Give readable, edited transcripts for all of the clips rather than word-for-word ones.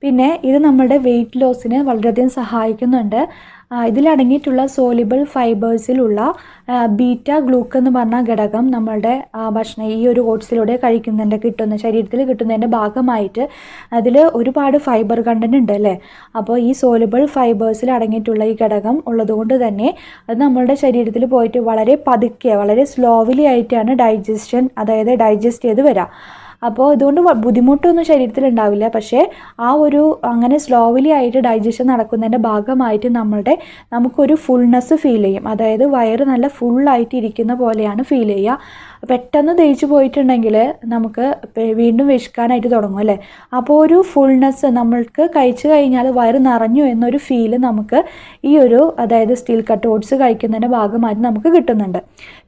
പിന്നെ ഇത് നമ്മുടെ വെയിറ്റ് ലോസിന് വളരെയധികം സഹായിക്കുന്നുണ്ട്. ഇതിലടങ്ങിയിട്ടുള്ള സോലിബിൾ ഫൈബേഴ്സിലുള്ള ബീറ്റ ഗ്ലൂക്കൻ എന്ന് പറഞ്ഞ ഘടകം നമ്മളുടെ ഭക്ഷണം ഈ ഒരു ഓട്സിലൂടെ ശരീരത്തിൽ കിട്ടുന്നതിൻ്റെ ഭാഗമായിട്ട് അതിൽ ഒരുപാട് ഫൈബർ കണ്ടന്റ് ഉണ്ട് അല്ലേ. അപ്പോൾ ഈ സോലിബിൾ ഫൈബേഴ്സിൽ അടങ്ങിയിട്ടുള്ള ഈ ഘടകം ഉള്ളതുകൊണ്ട് തന്നെ അത് നമ്മളുടെ ശരീരത്തിൽ പോയിട്ട് വളരെ പതുക്കെ വളരെ സ്ലോവിലി ആയിട്ടാണ് ഡൈജസ്റ്റ് ചെയ്ത് വരിക. അപ്പോൾ ഇതുകൊണ്ട് ബുദ്ധിമുട്ടൊന്നും ശരീരത്തിൽ ഉണ്ടാവില്ല. പക്ഷേ ആ ഒരു അങ്ങനെ സ്ലോവിലി ആയിട്ട് ഡൈജഷൻ നടക്കുന്നതിൻ്റെ ഭാഗമായിട്ട് നമുക്കൊരു ഫുൾനെസ് ഫീൽ ചെയ്യും. അതായത് വയറ് നല്ല ഫുള്ളായിട്ട് ഇരിക്കുന്ന പോലെയാണ് ഫീൽ ചെയ്യുക. പെട്ടെന്ന് ദഹിച്ചു പോയിട്ടുണ്ടെങ്കിൽ നമുക്ക് വീണ്ടും വിശക്കാനായിട്ട് തുടങ്ങും അല്ലേ. അപ്പോൾ ഒരു ഫുൾനെസ് നമ്മൾക്ക് കഴിച്ചു കഴിഞ്ഞാൽ വയറ് നിറഞ്ഞു എന്നൊരു ഫീല് നമുക്ക് അതായത് സ്റ്റീൽ കട്ട് ഓട്സ് കഴിക്കുന്നതിൻ്റെ ഭാഗമായിട്ട് നമുക്ക് കിട്ടുന്നുണ്ട്.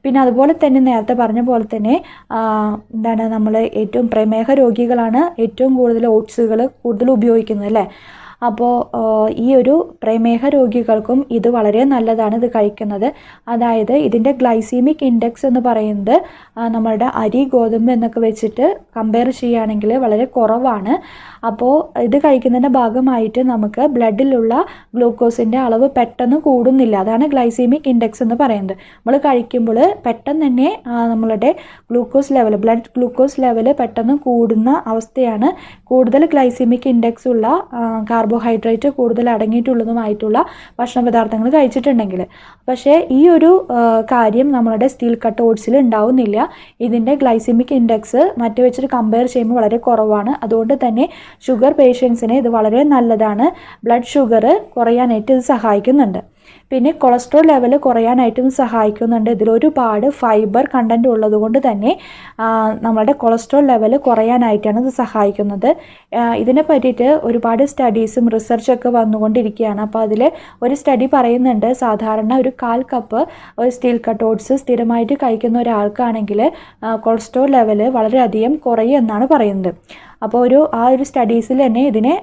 പിന്നെ അതുപോലെ തന്നെ നേരത്തെ പറഞ്ഞ പോലെ തന്നെ നമ്മൾ ഏറ്റവും പ്രമേഹ രോഗികളാണ് ഏറ്റവും കൂടുതൽ ഓട്സുകൾ കൂടുതൽ ഉപയോഗിക്കുന്നത് അല്ലേ. അപ്പോൾ ഈ ഒരു പ്രമേഹ രോഗികൾക്കും ഇത് വളരെ നല്ലതാണ് ഇത് കഴിക്കുന്നത്. അതായത് ഇതിൻ്റെ ഗ്ലൈസീമിക് ഇൻഡെക്സ് എന്ന് പറയുന്നത് നമ്മളുടെ അരി ഗോതമ്പ് എന്നൊക്കെ വെച്ചിട്ട് കമ്പയർ ചെയ്യുകയാണെങ്കിൽ വളരെ കുറവാണ്. അപ്പോൾ ഇത് കഴിക്കുന്നതിൻ്റെ ഭാഗമായിട്ട് നമുക്ക് ബ്ലഡിലുള്ള ഗ്ലൂക്കോസിൻ്റെ അളവ് പെട്ടെന്ന് കൂടുന്നില്ല. അതാണ് ഗ്ലൈസീമിക് ഇൻഡെക്സ് എന്ന് പറയുന്നത്. നമ്മൾ കഴിക്കുമ്പോൾ പെട്ടെന്ന് തന്നെ നമ്മളുടെ ബ്ലഡ് ഗ്ലൂക്കോസ് ലെവൽ പെട്ടെന്ന് കൂടുന്ന അവസ്ഥയാണ് കൂടുതൽ ഗ്ലൈസീമിക് ഇൻഡെക്സ് ഉള്ള കാർബോഹൈഡ്രേറ്റ് കൂടുതൽ അടങ്ങിയിട്ടുള്ളതുമായിട്ടുള്ള ഭക്ഷണ പദാർത്ഥങ്ങൾ കഴിച്ചിട്ടുണ്ടെങ്കിൽ. പക്ഷേ ഈ ഒരു കാര്യം നമ്മളുടെ സ്റ്റീൽ കട്ട് ഓട്സിൽ ഉണ്ടാവുന്നില്ല. ഇതിൻ്റെ ഗ്ലൈസീമിക് ഇൻഡെക്സ് മറ്റു വെച്ചിട്ട് കമ്പയർ ചെയ്യുമ്പോൾ വളരെ കുറവാണ്. അതുകൊണ്ട് തന്നെ ഷുഗർ പേഷ്യൻസിന് ഇത് വളരെ നല്ലതാണ്. ബ്ലഡ് ഷുഗർ കുറയാനായിട്ട് ഇത് സഹായിക്കുന്നുണ്ട്. പിന്നെ കൊളസ്ട്രോൾ ലെവൽ കുറയാനായിട്ടും സഹായിക്കുന്നുണ്ട്. ഇതിലൊരുപാട് ഫൈബർ കണ്ടന്റ് ഉള്ളത് കൊണ്ട് തന്നെ നമ്മളുടെ കൊളസ്ട്രോൾ ലെവൽ കുറയാനായിട്ടാണ് ഇത് സഹായിക്കുന്നത്. ഇതിനെ പറ്റിയിട്ട് ഒരുപാട് സ്റ്റഡീസും റിസർച്ചൊക്കെ വന്നുകൊണ്ടിരിക്കുകയാണ്. അപ്പോൾ അതിൽ ഒരു സ്റ്റഡി പറയുന്നുണ്ട്, സാധാരണ ഒരു 1/4 കപ്പ് ഒരു സ്റ്റീൽ കട്ട് ഓട്സ് സ്ഥിരമായിട്ട് കഴിക്കുന്ന ഒരാൾക്കാണെങ്കിൽ കൊളസ്ട്രോൾ ലെവൽ വളരെയധികം കുറയും എന്നാണ് പറയുന്നത്. അപ്പോൾ ആ ഒരു സ്റ്റഡീസിൽ തന്നെ ഇതിനെ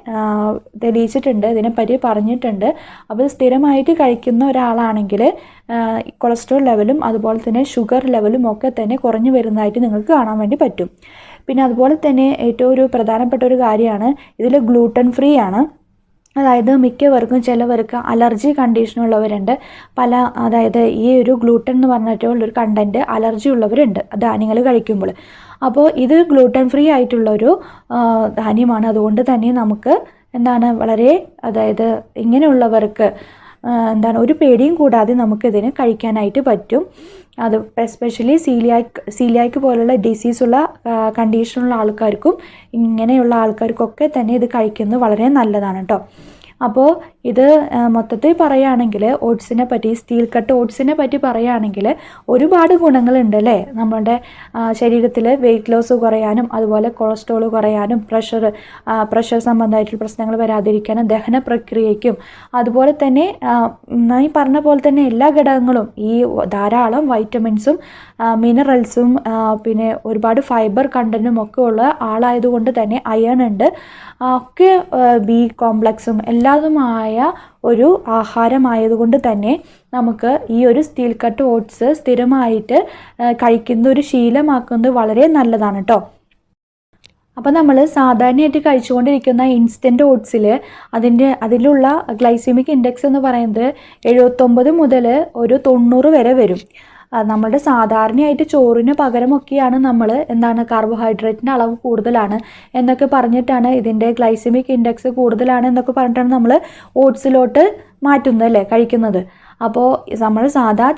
തെളിയിച്ചിട്ടുണ്ട്, ഇതിനെപ്പറ്റി പറഞ്ഞിട്ടുണ്ട്. അപ്പോൾ സ്ഥിരമായിട്ട് കഴിക്കുന്ന ഒരാളാണെങ്കിൽ കൊളസ്ട്രോൾ ലെവലും അതുപോലെ തന്നെ ഷുഗർ ലെവലും ഒക്കെ തന്നെ കുറഞ്ഞു വരുന്നതായിട്ട് നിങ്ങൾക്ക് കാണാൻ വേണ്ടി പറ്റും. പിന്നെ അതുപോലെ തന്നെ ഏറ്റവും ഒരു പ്രധാനപ്പെട്ട ഒരു കാര്യമാണ് ഇതിൽ ഗ്ലൂട്ടൻ ഫ്രീ ആണ്. അതായത് മിക്കവർക്കും ചിലവർക്ക് അലർജി കണ്ടീഷനുള്ളവരുണ്ട്. അതായത് ഈ ഒരു ഗ്ലൂട്ടൻ എന്ന് പറഞ്ഞിട്ടുള്ളൊരു കണ്ടൻറ്റ് അലർജി ഉള്ളവരുണ്ട് ധാന്യങ്ങൾ കഴിക്കുമ്പോൾ. അപ്പോൾ ഇത് ഗ്ലൂട്ടൻ ഫ്രീ ആയിട്ടുള്ളൊരു ധാന്യമാണ്. അതുകൊണ്ട് തന്നെ നമുക്ക് അതായത് ഇങ്ങനെയുള്ളവർക്ക് ഒരു പേടിയും കൂടാതെ നമുക്കിതിന് കഴിക്കാനായിട്ട് പറ്റും. അത് എസ്പെഷ്യലി സീലിയാക്ക് പോലുള്ള ഡിസീസുള്ള കണ്ടീഷനുള്ള ആൾക്കാർക്കും ഇങ്ങനെയുള്ള ആൾക്കാർക്കൊക്കെ തന്നെ ഇത് കഴിക്കുന്നത് വളരെ നല്ലതാണ് കേട്ടോ. അപ്പോൾ ഇത് മൊത്തത്തിൽ പറയുകയാണെങ്കിൽ സ്റ്റീൽ കട്ട് ഓട്സിനെ പറ്റി പറയുകയാണെങ്കിൽ ഒരുപാട് ഗുണങ്ങളുണ്ട് അല്ലേ. നമ്മുടെ ശരീരത്തിൽ വെയിറ്റ് ലോസ് കുറയാനും അതുപോലെ കൊളസ്ട്രോൾ കുറയാനും പ്രഷർ സംബന്ധമായിട്ടുള്ള പ്രശ്നങ്ങൾ വരാതിരിക്കാനും ദഹന പ്രക്രിയയ്ക്കും അതുപോലെ തന്നെ ഈ പറഞ്ഞ പോലെ തന്നെ എല്ലാ ഘടകങ്ങളും ഈ ധാരാളം വൈറ്റമിൻസും മിനറൽസും പിന്നെ ഒരുപാട് ഫൈബർ കണ്ടന്റും ഒക്കെ ഉള്ള ആളായതുകൊണ്ട് തന്നെ അയൺ ഉണ്ട് ഒക്കെ ബി കോംപ്ലക്സും എല്ലാതുമായ ഒരു ആഹാരമായതുകൊണ്ട് തന്നെ നമുക്ക് ഈ ഒരു സ്റ്റീൽ കട്ട് ഓട്സ് സ്ഥിരമായിട്ട് കഴിക്കുന്ന ഒരു ശീലമാക്കുന്നത് വളരെ നല്ലതാണ് കേട്ടോ. അപ്പോൾ നമ്മൾ സാധാരണയായിട്ട് കഴിച്ചുകൊണ്ടിരിക്കുന്ന ഇൻസ്റ്റൻറ്റ് ഓട്സിൽ അതിലുള്ള ഗ്ലൈസീമിക് ഇൻഡെക്സ് എന്ന് പറയുന്നത് 79 മുതൽ ഒരു 90 വരെ വരും. നമ്മുടെ സാധാരണയായിട്ട് ചോറിന് പകരമൊക്കെയാണ് നമ്മൾ കാർബോഹൈഡ്രേറ്റിൻ്റെ അളവ് കൂടുതലാണ് എന്നൊക്കെ പറഞ്ഞിട്ടാണ് ഇതിൻ്റെ ഗ്ലൈസമിക് ഇൻഡെക്സ് കൂടുതലാണ് എന്നൊക്കെ പറഞ്ഞിട്ടാണ് നമ്മൾ ഓട്സിലോട്ട് മാറ്റുന്നത് അല്ലേ കഴിക്കുന്നത്. അപ്പോൾ നമ്മൾ സാധാ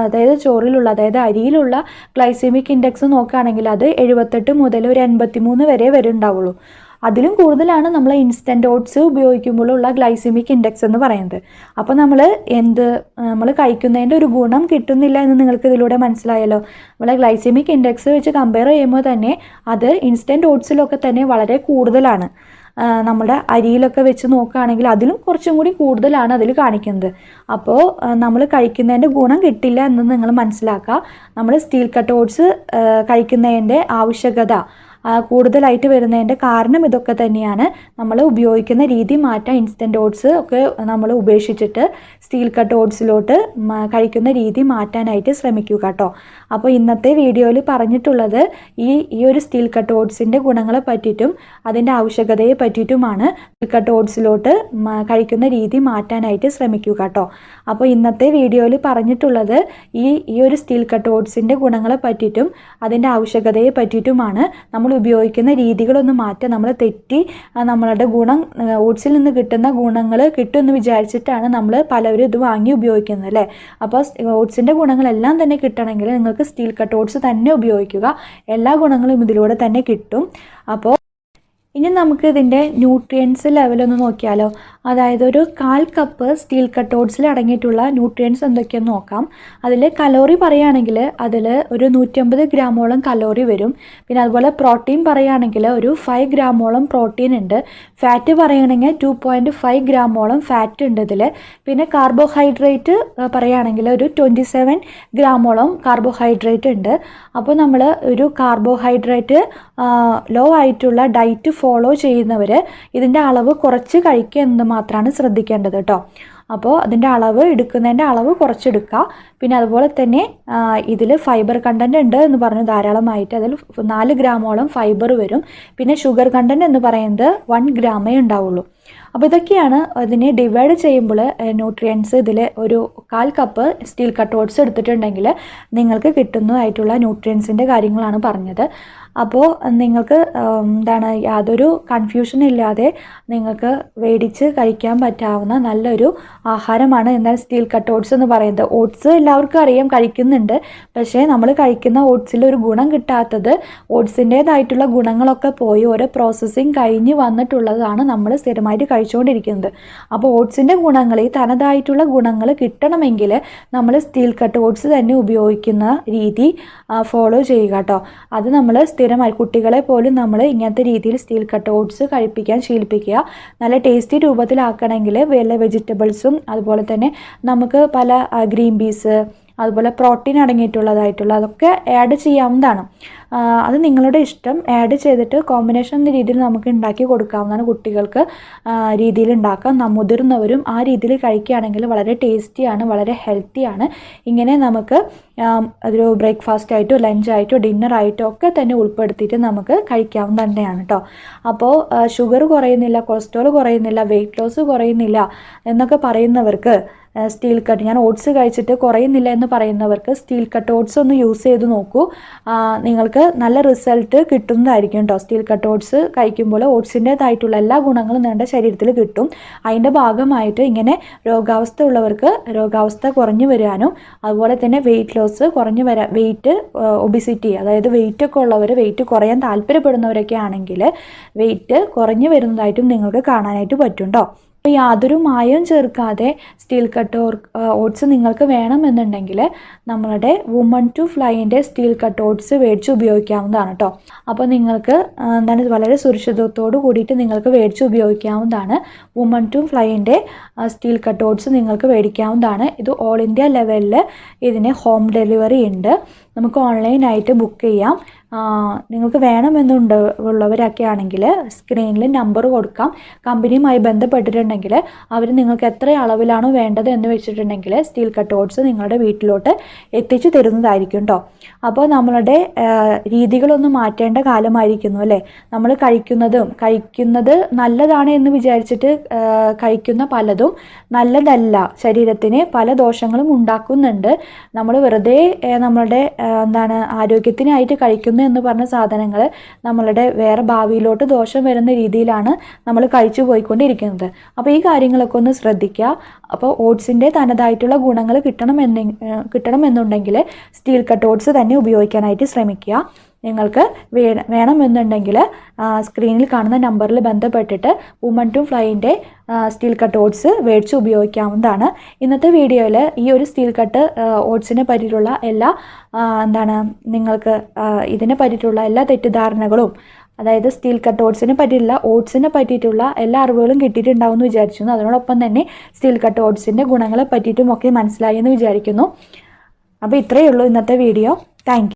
അതായത് അരിയിലുള്ള ഗ്ലൈസമിക് ഇൻഡെക്സ് നോക്കുകയാണെങ്കിൽ അത് 78 മുതൽ ഒരു 83 വരെ വരുന്നുണ്ടാവുള്ളൂ. അതിലും കൂടുതലാണ് നമ്മൾ ഇൻസ്റ്റൻറ്റ് ഓട്സ് ഉപയോഗിക്കുമ്പോഴുള്ള ഗ്ലൈസമിക് ഇൻഡെക്സ് എന്ന് പറയുന്നത്. അപ്പോൾ നമ്മൾ കഴിക്കുന്നതിൻ്റെ ഒരു ഗുണം കിട്ടുന്നില്ല എന്ന് നിങ്ങൾക്ക് ഇതിലൂടെ മനസ്സിലായല്ലോ. നമ്മളെ ഗ്ലൈസമിക് ഇൻഡെക്സ് വെച്ച് കമ്പയർ ചെയ്യുമ്പോൾ തന്നെ അത് ഇൻസ്റ്റൻറ്റ് ഓട്സിലൊക്കെ തന്നെ വളരെ കൂടുതലാണ്. നമ്മുടെ അരിയിലൊക്കെ വെച്ച് നോക്കുകയാണെങ്കിൽ അതിലും കുറച്ചും കൂടി കൂടുതലാണ് അതിൽ കാണിക്കുന്നത്. അപ്പോൾ നമ്മൾ കഴിക്കുന്നതിൻ്റെ ഗുണം കിട്ടില്ല എന്ന് നിങ്ങൾ മനസ്സിലാക്കുക. നമ്മൾ സ്റ്റീൽ കട്ട് ഓട്സ് കഴിക്കുന്നതിൻ്റെ ആവശ്യകത കൂടുതലായിട്ട് വരുന്നതിൻ്റെ കാരണം ഇതൊക്കെ തന്നെയാണ്. നമ്മൾ ഉപയോഗിക്കുന്ന രീതി മാറ്റാൻ ഇൻസ്റ്റൻറ്റ് ഓട്സ് ഒക്കെ നമ്മൾ ഉപേക്ഷിച്ചിട്ട് സ്റ്റീൽ കട്ട് ഓട്സിലോട്ട് കഴിക്കുന്ന രീതി മാറ്റാനായിട്ട് ശ്രമിക്കുക കേട്ടോ. അപ്പോൾ ഇന്നത്തെ വീഡിയോയിൽ പറഞ്ഞിട്ടുള്ളത് ഈ ഒരു സ്റ്റീൽ കട്ട് ഓട്സിൻ്റെ ഗുണങ്ങളെ പറ്റിയിട്ടും അതിൻ്റെ ആവശ്യകതയെ പറ്റിയിട്ടുമാണ്. സ്റ്റീൽ കട്ട് ഓട്സിലോട്ട് കഴിക്കുന്ന രീതി മാറ്റാനായിട്ട് ശ്രമിക്കുക കേട്ടോ. അപ്പോൾ ഇന്നത്തെ വീഡിയോയിൽ പറഞ്ഞിട്ടുള്ളത് ഈ ഒരു സ്റ്റീൽ കട്ട് ഓട്സിൻ്റെ ഗുണങ്ങളെ പറ്റിയിട്ടും അതിൻ്റെ ആവശ്യകതയെ പറ്റിയിട്ടുമാണ്. നമ്മൾ ഉപയോഗിക്കുന്ന രീതികളൊന്ന് മാറ്റാൻ, നമ്മൾ തെറ്റി നമ്മളുടെ ഓട്സിൽ നിന്ന് കിട്ടുന്ന ഗുണങ്ങൾ കിട്ടുമെന്ന് വിചാരിച്ചിട്ടാണ് നമ്മൾ പലവരും ഇത് വാങ്ങി ഉപയോഗിക്കുന്നത് അല്ലേ. അപ്പോൾ ഓട്സിൻ്റെ ഗുണങ്ങളെല്ലാം തന്നെ കിട്ടണമെങ്കിൽ നിങ്ങൾക്ക് സ്റ്റീൽ കട്ട് ഓട്സ് തന്നെ ഉപയോഗിക്കുക. എല്ലാ ഗുണങ്ങളും ഇതിലൂടെ തന്നെ കിട്ടും. അപ്പോൾ ഇനി നമുക്ക് ഇതിൻ്റെ ന്യൂട്രിയൻസ് ലെവലൊന്ന് നോക്കിയാലോ. അതായത് ഒരു 1/4 കപ്പ് സ്റ്റീൽ കട്ട് ഓട്സിൽ അടങ്ങിയിട്ടുള്ള ന്യൂട്രിയൻസ് എന്തൊക്കെയെന്ന് നോക്കാം. അതിൽ കലോറി പറയുകയാണെങ്കിൽ അതിൽ ഒരു 150 ഗ്രാമോളം കലോറി വരും. പിന്നെ അതുപോലെ പ്രോട്ടീൻ പറയുകയാണെങ്കിൽ ഒരു 5 ഗ്രാമോളം പ്രോട്ടീൻ ഉണ്ട്. ഫാറ്റ് പറയുകയാണെങ്കിൽ 2.5 ഗ്രാമോളം ഫാറ്റ് ഉണ്ട് ഇതിൽ. പിന്നെ കാർബോഹൈഡ്രേറ്റ് പറയുകയാണെങ്കിൽ ഒരു 27 ഗ്രാമോളം കാർബോഹൈഡ്രേറ്റ് ഉണ്ട്. അപ്പോൾ നമ്മൾ ഒരു കാർബോഹൈഡ്രേറ്റ് ലോ ആയിട്ടുള്ള ഡയറ്റ് ഫോളോ ചെയ്യുന്നവർ ഇതിൻ്റെ അളവ് കുറച്ച് കഴിക്കുക എന്ന് മാത്രമാണ് ശ്രദ്ധിക്കേണ്ടത് കേട്ടോ. അപ്പോൾ അതിൻ്റെ അളവ് എടുക്കുന്നതിൻ്റെ അളവ് കുറച്ചെടുക്കുക. പിന്നെ അതുപോലെ തന്നെ ഇതിൽ ഫൈബർ കണ്ടൻറ്റ് ഉണ്ട് എന്ന് പറഞ്ഞു ധാരാളമായിട്ട്. അതിൽ 4 ഗ്രാമോളം ഫൈബർ വരും. പിന്നെ ഷുഗർ കണ്ടൻറ്റ് എന്ന് പറയുന്നത് 1 ഗ്രാമേ ഉണ്ടാവുള്ളൂ. അപ്പോൾ ഇതൊക്കെയാണ് അതിനെ ഡിവൈഡ് ചെയ്യുമ്പോൾ ന്യൂട്രിയൻസ്. ഇതിൽ ഒരു 1/4 കപ്പ് സ്റ്റീൽ കട്ട് ഓട്സ് എടുത്തിട്ടുണ്ടെങ്കിൽ നിങ്ങൾക്ക് കിട്ടുന്നതായിട്ടുള്ള ന്യൂട്രിയൻസിൻ്റെ കാര്യങ്ങളാണ് പറഞ്ഞത്. അപ്പോൾ നിങ്ങൾക്ക് യാതൊരു കൺഫ്യൂഷൻ ഇല്ലാതെ നിങ്ങൾക്ക് മേടിച്ച് കഴിക്കാൻ പറ്റാവുന്ന നല്ലൊരു ആഹാരമാണ് എന്നാൽ സ്റ്റീൽ കട്ട് ഓട്സ് എന്ന് പറയുന്നത്. ഓട്സ് എല്ലാവർക്കും അറിയാം, കഴിക്കുന്നുണ്ട്. പക്ഷേ നമ്മൾ കഴിക്കുന്ന ഓട്സിൽ ഒരു ഗുണം കിട്ടാത്തത് ഓട്സിൻ്റേതായിട്ടുള്ള ഗുണങ്ങളൊക്കെ പോയി ഓരോ പ്രോസസ്സിങ് കഴിഞ്ഞ് വന്നിട്ടുള്ളതാണ് നമ്മൾ സ്ഥിരമായിട്ട് കഴിച്ചുകൊണ്ടിരിക്കുന്നത്. അപ്പോൾ ഓട്സിൻ്റെ ഗുണങ്ങൾ, ഈ തനതായിട്ടുള്ള ഗുണങ്ങൾ കിട്ടണമെങ്കിൽ നമ്മൾ സ്റ്റീൽ കട്ട് ഓട്സ് തന്നെ ഉപയോഗിക്കുന്ന രീതി ഫോളോ ചെയ്യുക കേട്ടോ. അത് നമ്മൾ സ്ഥിരമായി കുട്ടികളെ പോലും നമ്മൾ ഇങ്ങനത്തെ രീതിയിൽ സ്റ്റീൽ കട്ട് ഓട്സ് കഴിപ്പിക്കാൻ ശീലിപ്പിക്കുക. നല്ല ടേസ്റ്റി രൂപത്തിലാക്കണമെങ്കിൽ വല്ല വെജിറ്റബിൾസും അതുപോലെ തന്നെ നമുക്ക് പല ഗ്രീൻ പീസ് അതുപോലെ പ്രോട്ടീൻ അടങ്ങിയിട്ടുള്ളതായിട്ടുള്ള അതൊക്കെ ആഡ് ചെയ്യാവുന്നതാണ്. അത് നിങ്ങളുടെ ഇഷ്ടം. ആഡ് ചെയ്തിട്ട് കോമ്പിനേഷൻ എന്ന രീതിയിൽ നമുക്ക് ഉണ്ടാക്കി കൊടുക്കാവുന്നതാണ്. കുട്ടികൾക്ക് രീതിയിൽ ഉണ്ടാക്കാം. മുതിർന്നവരും ആ രീതിയിൽ കഴിക്കുകയാണെങ്കിൽ വളരെ ടേസ്റ്റിയാണ്, വളരെ ഹെൽത്തിയാണ്. ഇങ്ങനെ നമുക്ക് അതൊരു ബ്രേക്ക്ഫാസ്റ്റ് ആയിട്ടോ ലഞ്ചായിട്ടോ ഡിന്നറായിട്ടോ ഒക്കെ തന്നെ ഉൾപ്പെടുത്തിയിട്ട് നമുക്ക് കഴിക്കാവുന്ന തന്നെയാണ് കേട്ടോ. അപ്പോൾ ഷുഗർ കുറയുന്നില്ല, കൊളസ്ട്രോൾ കുറയുന്നില്ല, വെയിറ്റ് ലോസ് കുറയുന്നില്ല എന്നൊക്കെ പറയുന്നവർക്ക് സ്റ്റീൽ കട്ട്, ഞാൻ ഓട്സ് കഴിച്ചിട്ട് കുറയുന്നില്ല എന്ന് പറയുന്നവർക്ക് സ്റ്റീൽ കട്ട് ഓട്സ് ഒന്ന് യൂസ് ചെയ്ത് നോക്കൂ. നിങ്ങൾക്ക് നല്ല റിസൾട്ട് കിട്ടുന്നതായിരിക്കും കേട്ടോ. സ്റ്റീൽ കട്ട് ഓട്സ് കഴിക്കുമ്പോൾ ഓട്സിൻ്റേതായിട്ടുള്ള എല്ലാ ഗുണങ്ങളും നിങ്ങളുടെ ശരീരത്തിൽ കിട്ടും. അതിൻ്റെ ഭാഗമായിട്ട് ഇങ്ങനെ രോഗാവസ്ഥ ഉള്ളവർക്ക് രോഗാവസ്ഥ കുറഞ്ഞു വരാനും അതുപോലെ തന്നെ വെയിറ്റ് ലോസ് കുറഞ്ഞു വരാൻ, ഒബിസിറ്റി അതായത് വെയിറ്റ് ഒക്കെ ഉള്ളവർ, വെയിറ്റ് കുറയാൻ താല്പര്യപ്പെടുന്നവരൊക്കെ ആണെങ്കിൽ വെയിറ്റ് കുറഞ്ഞു വരുന്നതായിട്ടും നിങ്ങൾക്ക് കാണാനായിട്ട് പറ്റും കേട്ടോ. അപ്പോൾ യാതൊരു മായവും ചേർക്കാതെ സ്റ്റീൽ കട്ട് ഓട്സ് നിങ്ങൾക്ക് വേണമെന്നുണ്ടെങ്കിൽ നമ്മളുടെ വുമൺ ടു ഫ്ലൈൻ്റെ സ്റ്റീൽ കട്ട് ഓട്സ് മേടിച്ച് ഉപയോഗിക്കാവുന്നതാണ് കേട്ടോ. അപ്പോൾ നിങ്ങൾക്ക് വളരെ സുരക്ഷിതത്തോട് കൂടിയിട്ട് നിങ്ങൾക്ക് മേടിച്ച് ഉപയോഗിക്കാവുന്നതാണ്. വുമൺ ടു ഫ്ലൈൻ്റെ സ്റ്റീൽ കട്ട് ഓട്സ് നിങ്ങൾക്ക് മേടിക്കാവുന്നതാണ്. ഇത് ഓൾ ഇന്ത്യ ലെവലിൽ ഇതിന് ഹോം ഡെലിവറി ഉണ്ട്. നമുക്ക് ഓൺലൈനായിട്ട് ബുക്ക് ചെയ്യാം. നിങ്ങൾക്ക് ഉള്ളവരൊക്കെ ആണെങ്കിൽ സ്ക്രീനിൽ നമ്പർ കൊടുക്കാം. കമ്പനിയുമായി ബന്ധപ്പെട്ടിട്ടുണ്ടെങ്കിൽ അവർ നിങ്ങൾക്ക് എത്ര അളവിലാണോ വേണ്ടത് എന്ന് വെച്ചിട്ടുണ്ടെങ്കിൽ സ്റ്റീൽ കട്ട് ഓട്സ് നിങ്ങളുടെ വീട്ടിലോട്ട് എത്തിച്ചു തരുന്നതായിരിക്കും കേട്ടോ. അപ്പോൾ നമ്മളുടെ രീതികളൊന്നും മാറ്റേണ്ട കാലമായിരിക്കുന്നു അല്ലേ. നമ്മൾ കഴിക്കുന്നത് നല്ലതാണ് എന്ന് വിചാരിച്ചിട്ട് കഴിക്കുന്ന പലതും നല്ലതല്ല, ശരീരത്തിന് പല ദോഷങ്ങളും ഉണ്ടാക്കുന്നുണ്ട്. നമ്മൾ വെറുതെ നമ്മളുടെ ആരോഗ്യത്തിനായിട്ട് കഴിക്കുന്ന എന്ന് പറഞ്ഞ സാധനങ്ങൾ നമ്മളുടെ വേറെ ഭാവിയിലോട്ട് ദോഷം വരുന്ന രീതിയിലാണ് നമ്മൾ കഴിച്ചു പോയിക്കൊണ്ടിരിക്കുന്നത്. അപ്പോൾ ഈ കാര്യങ്ങളൊക്കെ ഒന്ന് ശ്രദ്ധിക്കുക. അപ്പോൾ ഓട്സിൻ്റെ തനതായിട്ടുള്ള ഗുണങ്ങൾ കിട്ടണമെന്നുണ്ടെങ്കിൽ സ്റ്റീൽ കട്ട് ഓട്സ് തന്നെ ഉപയോഗിക്കാനായിട്ട് ശ്രമിക്കുക. നിങ്ങൾക്ക് വേണമെന്നുണ്ടെങ്കിൽ സ്ക്രീനിൽ കാണുന്ന നമ്പറിൽ ബന്ധപ്പെട്ടിട്ട് വുമൺ ടു ഫ്ലൈൻ്റെ സ്റ്റീൽ കട്ട് ഓട്സ് മേടിച്ച് ഉപയോഗിക്കാവുന്നതാണ്. ഇന്നത്തെ വീഡിയോയിൽ ഈ ഒരു സ്റ്റീൽ കട്ട് ഓട്സിനെ പറ്റിയിട്ടുള്ള എല്ലാ നിങ്ങൾക്ക് ഇതിനെ പറ്റിയിട്ടുള്ള എല്ലാ തെറ്റിദ്ധാരണകളും, അതായത് സ്റ്റീൽ കട്ട് ഓട്സിനെ പറ്റിയിട്ടുള്ള എല്ലാ അറിവുകളും കിട്ടിയിട്ടുണ്ടാവും എന്ന് വിചാരിക്കുന്നു. അതിനോടൊപ്പം തന്നെ സ്റ്റീൽ കട്ട് ഓട്സിൻ്റെ ഗുണങ്ങളെ പറ്റിയിട്ടും ഒക്കെ മനസ്സിലായി എന്ന് വിചാരിക്കുന്നു. അപ്പോൾ ഇത്രയേ ഉള്ളൂ ഇന്നത്തെ വീഡിയോ. Thank you.